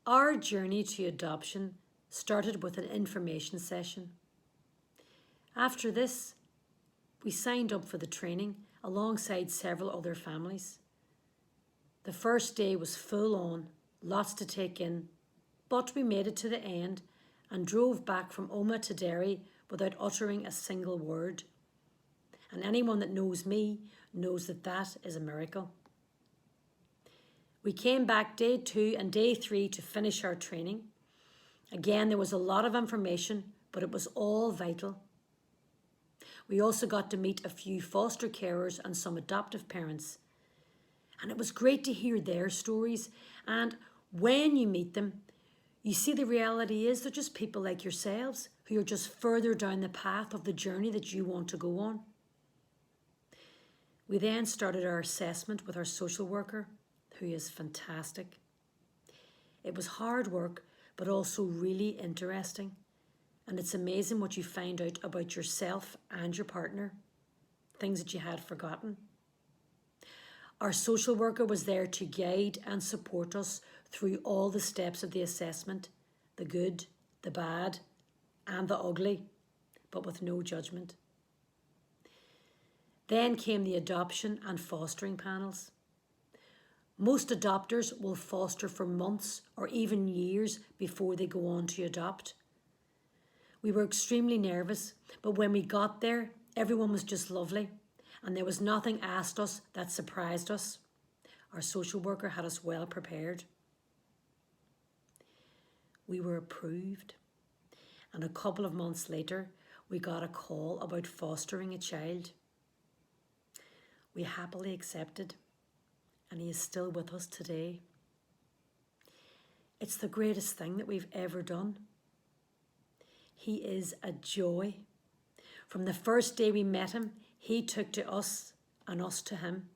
Our journey to adoption started with an information session. After this, we signed up for the training alongside several other families. The first day was full on, lots to take in, but we made it to the end and drove back from Omagh to Derry without uttering a single word. And anyone that knows me knows that that is a miracle. We came back day 2 and day 3 to finish our training. Again, there was a lot of information, but it was all vital. We also got to meet a few foster carers and some adoptive parents. And it was great to hear their stories. And when you meet them, you see the reality is they're just people like yourselves who are just further down the path of the journey that you want to go on. We then started our assessment with our social worker, who is fantastic. It was hard work, but also really interesting. And it's amazing what you find out about yourself and your partner, things that you had forgotten. Our social worker was there to guide and support us through all the steps of the assessment, the good, the bad, and the ugly, but with no judgment. Then came the adoption and fostering panels. Most adopters will foster for months or even years before they go on to adopt. We were extremely nervous, but when we got there, everyone was just lovely, and there was nothing asked us that surprised us. Our social worker had us well prepared. We were approved, and a couple of months later, we got a call about fostering a child. We happily accepted, and he is still with us today. It's the greatest thing that we've ever done. He is a joy. From the first day we met him, he took to us and us to him.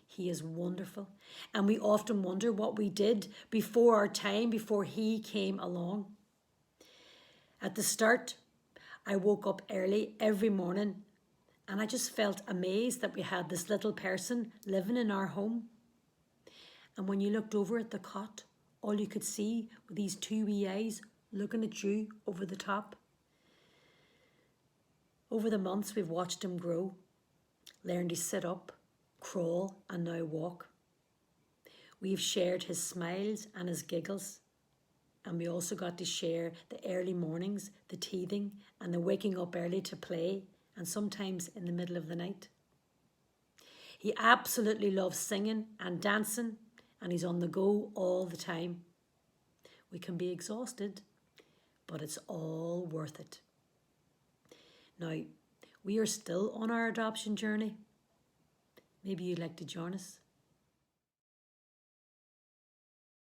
He is wonderful, and we often wonder what we did before our time, before he came along. At the start, I woke up early every morning, and I just felt amazed that we had this little person living in our home. And when you looked over at the cot, all you could see were these 2 wee eyes looking at you over the top. Over the months, we've watched him grow, learn to sit up, crawl, and now walk. We've shared his smiles and his giggles, and we also got to share the early mornings, the teething, and the waking up early to play, and sometimes in the middle of the night. He absolutely loves singing and dancing, and he's on the go all the time. We can be exhausted, but it's all worth it. Now, we are still on our adoption journey. Maybe you'd like to join us.